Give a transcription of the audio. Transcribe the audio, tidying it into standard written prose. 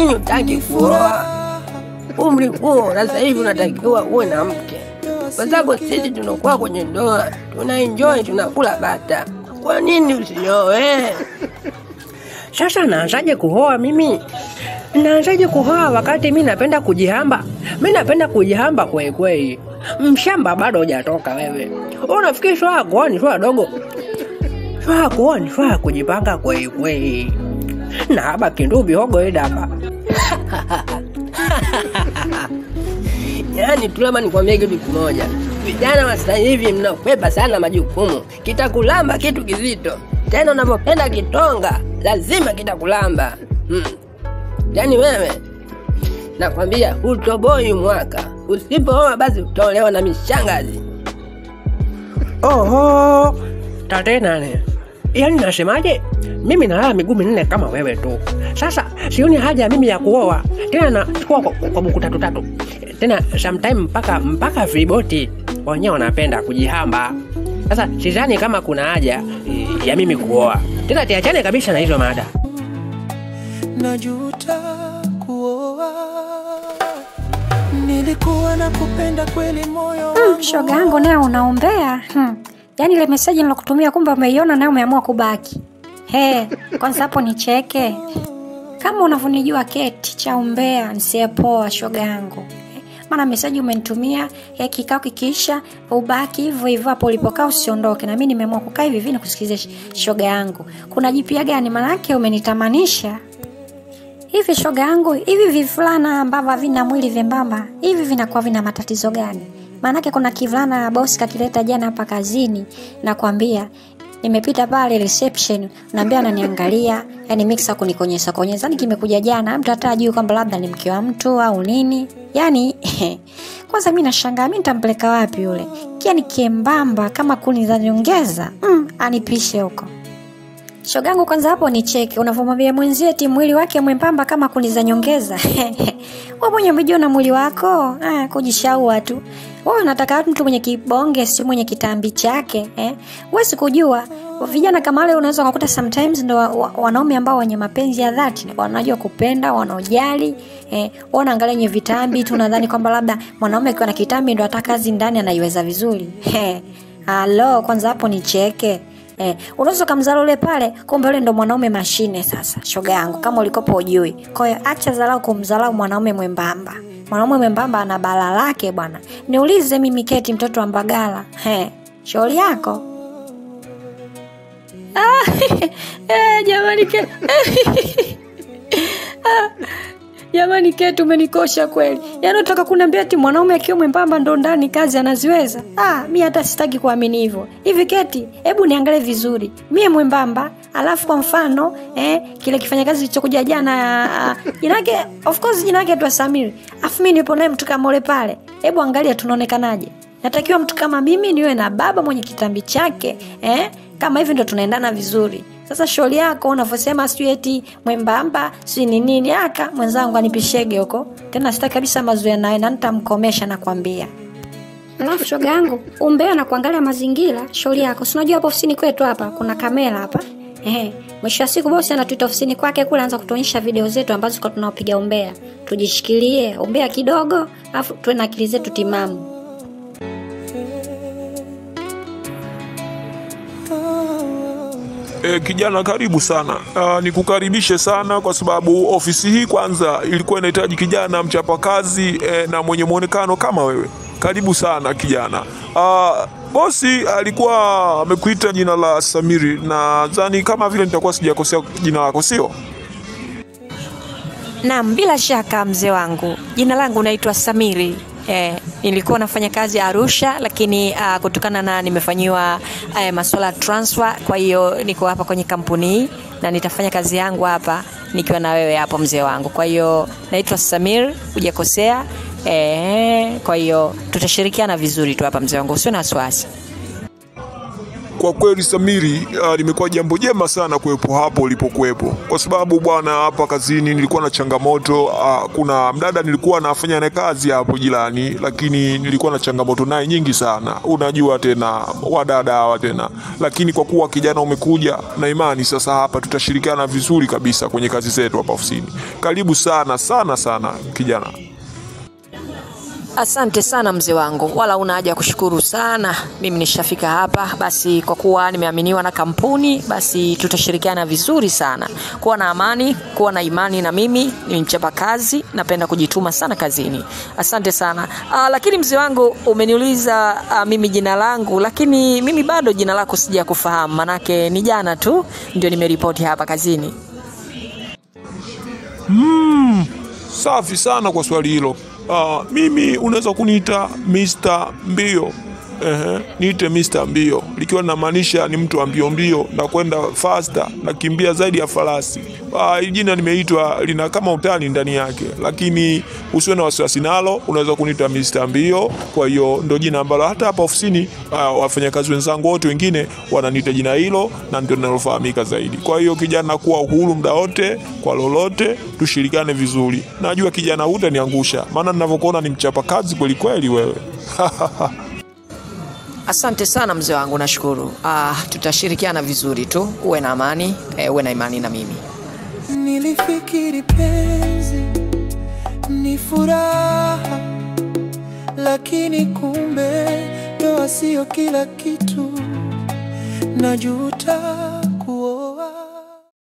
nini utaki kuoa? Umri huo sasa hivi unatakiwa uwe na mke. Kwa sababu sisi tunakuwa kwenye ndoa, tunaenjoy, tunakula bata. Kwa nini usioe? Sasa naanzaje kuoa mimi? Naanzaje kuoa wakati mimi napenda kujihamba? Mimi napenda kujihamba kweli. Mshamba bado hujatoka wewe. Unafikiri swala kuoa ni swala dogo? Swala kuoa ni swala kujipanga kweli. Na haba kindubi hogo edaba. Yaani tulama nikwambie kitu kimoja. Vijana wa sasa hivi mnabeba sana majukumu. Kitakulamba kitu kizito. Tena unapopenda kitonga, lazima kitakulamba. Yaani wewe nakwambia utoboi mwaka. Usipooa basi utaolewa na mishangazi. Oho, tate nane. Yaani nasemaje? Mimi nalala miguu minne kama wewe tu. Sasa sioni haja mimi ya kuoa. Tena na kwa buku tatu. Tena sometime mpaka freeboti wenyewe wanapenda kujihamba. Sasa sidhani kama kuna haja ya mimi kuoa. Tena tiachane kabisa na hizo mada. Najuta kuoa. Nilikuwa nakupenda kweli moyo. Shoga yangu naye unaombea. Yaani ile message nilokutumia kumbe umeiona na umeamua kubaki. Kwanza hapo nicheke. Kama unavyonijua Keti cha umbea nisiyepoa shoga yangu. Maana message umenitumia kikao kikiisha ubaki hivyo hapo ulipokaa usiondoke, na mimi nimeamua kukaa hivi nikusikize shoga yangu. Kuna jipya gani? Maana yake umenitamanisha. Hivi shoga yangu, hivi vifulana ambavyo vina mwili vembamba, hivi vinakuwa vina matatizo gani? Maana yake kuna kivulana boss kakileta jana hapa kazini, nakwambia nimepita pale reception, naambia ananiangalia, yani mixa kunikonyesha yani kimekuja jana, mtu hata ajui kwamba labda ni mke wa mtu au nini. Yani kwanza mimi nashangaa mimi nitampeleka wapi yule? Kiani kiembamba kama kuni za nyongeza. Anipishe huko. Shogangu kwanza hapo ni cheke, unavomwambia mwenzie eti mwili wake mwembamba kama kuni za nyongeza. Wewe mwenye umejiona mwili wako? Kujishaua tu. Wewe unataka mtu mwenye kibonge si mwenye kitambi chake, Wewe sikujua vijana kama wale unaweza kukuta sometimes ndo wanaume ambao wenye mapenzi ya dhati, wanajua kupenda, wanaojali, wanaangalia nye vitambi tu, nadhani kwamba labda mwanaume akiwa na kitambi ndo ataka kazi ndani anaiweza vizuri. Halo, kwanza hapo ni cheke. Unaweza kumzala ule pale, kumbe yule ndo mwanaume mashine. Sasa shoga yangu, kama ulikopo ujui, kwa hiyo acha dharau kumdharau mwanaume mwembamba. Mwanaume mwembamba ana bala lake bwana. Niulize mimi Keti mtoto wa Mbagala, shauri yako. Jamani Keti. Jamani Keti umenikosha kweli. Yaani unataka kuniambia eti mwanaume akiwa mwembamba ndo ndani kazi anaziweza? Mimi hata sitaki kuamini hivyo. Hivi Keti, hebu niangalie vizuri. Mimi mwembamba, alafu kwa mfano, kile kifanya kazi kilichokuja jana, jinake of course jinake tu Samir. Afu mimi nipo naye mtu kama ule pale. Hebu angalia tunaonekanaje? Natakiwa mtu kama mimi niwe na baba mwenye kitambi chake, kama hivi ndo tunaendana vizuri. Sasa shauri yako unavyosema sio eti mwembamba si nini mwenzangu anipishege huko. Tena sitaki kabisa mazoea naye na nitamkomesha nakwambia. Alafu shoga yangu, umbea na kuangalia mazingira, shauri yako. Si unajua hapo ofisini kwetu hapa kuna kamera hapa. Mwisho wa siku bosi anatuita ofisini kwake kule anza kutuonyesha video zetu ambazo tuko tunaopiga umbea. Tujishikilie umbea kidogo, afu tuwe na akili zetu timamu. Kijana karibu sana. Nikukaribishe sana kwa sababu ofisi hii kwanza ilikuwa inahitaji kijana mchapakazi na mwenye muonekano kama wewe. Karibu sana kijana. Bosi alikuwa amekuita jina la Samiri, na nadhani kama vile nitakuwa sijakosea jina lako, sio? Naam, bila shaka mzee wangu. Jina langu naitwa Samiri. Nilikuwa nafanya kazi Arusha, lakini kutokana na nimefanyiwa masuala transfer, kwa hiyo niko hapa kwenye kampuni na nitafanya kazi yangu hapa nikiwa na wewe hapo mzee wangu. Kwa hiyo naitwa Samir, hujakosea. Kwa hiyo tutashirikiana vizuri tu hapa mzee wangu, usio na wasiwasi. Kwa kweli Samiri, limekuwa jambo jema sana kuwepo hapo ulipokuwepo, kwa sababu bwana, hapa kazini nilikuwa na changamoto. Kuna mdada nilikuwa nafanya naye kazi hapo jirani, lakini nilikuwa na changamoto naye nyingi sana, unajua tena wadada hawa tena. Lakini kwa kuwa kijana umekuja, na imani sasa hapa tutashirikiana vizuri kabisa kwenye kazi zetu hapa ofisini. Karibu sana sana sana kijana. Asante sana mzee wangu, wala una haja kushukuru sana. Mimi nishafika hapa, basi kwa kuwa nimeaminiwa na kampuni, basi tutashirikiana vizuri sana. Kuwa na amani, kuwa na imani na mimi, ni mchapa kazi, napenda kujituma sana kazini. Asante sana. Lakini mzee wangu, umeniuliza mimi jina langu, lakini mimi bado jina lako sijakufahamu, manake ni jana tu ndio nimeripoti hapa kazini. Safi sana kwa swali hilo. Mimi unaweza kuniita Mr. Mbio. Niite Mr. Mbio, likiwa linamaanisha ni mtu wa mbio mbio na kwenda faster, na kimbia zaidi ya farasi. Jina nimeitwa lina kama utani ndani yake, lakini usiwe na wasiwasi nalo, unaweza kuniita Mr. Mbio. Kwa hiyo ndio jina ambalo hata hapa ofisini wafanyakazi wenzangu wote wengine wananiita jina hilo, na ndio ninalofahamika zaidi. Kwa hiyo kijana, kuwa uhuru muda wote, kwa lolote tushirikiane vizuri. Najua kijana hutaniangusha, maana ninavyokuona ni mchapa kazi kweli kweli wewe. Asante sana mzee wangu, nashukuru. Tutashirikiana vizuri tu, uwe na amani, uwe na imani na mimi. Nilifikiri penzi ni furaha, lakini kumbe ndoa sio kila kitu. Najuta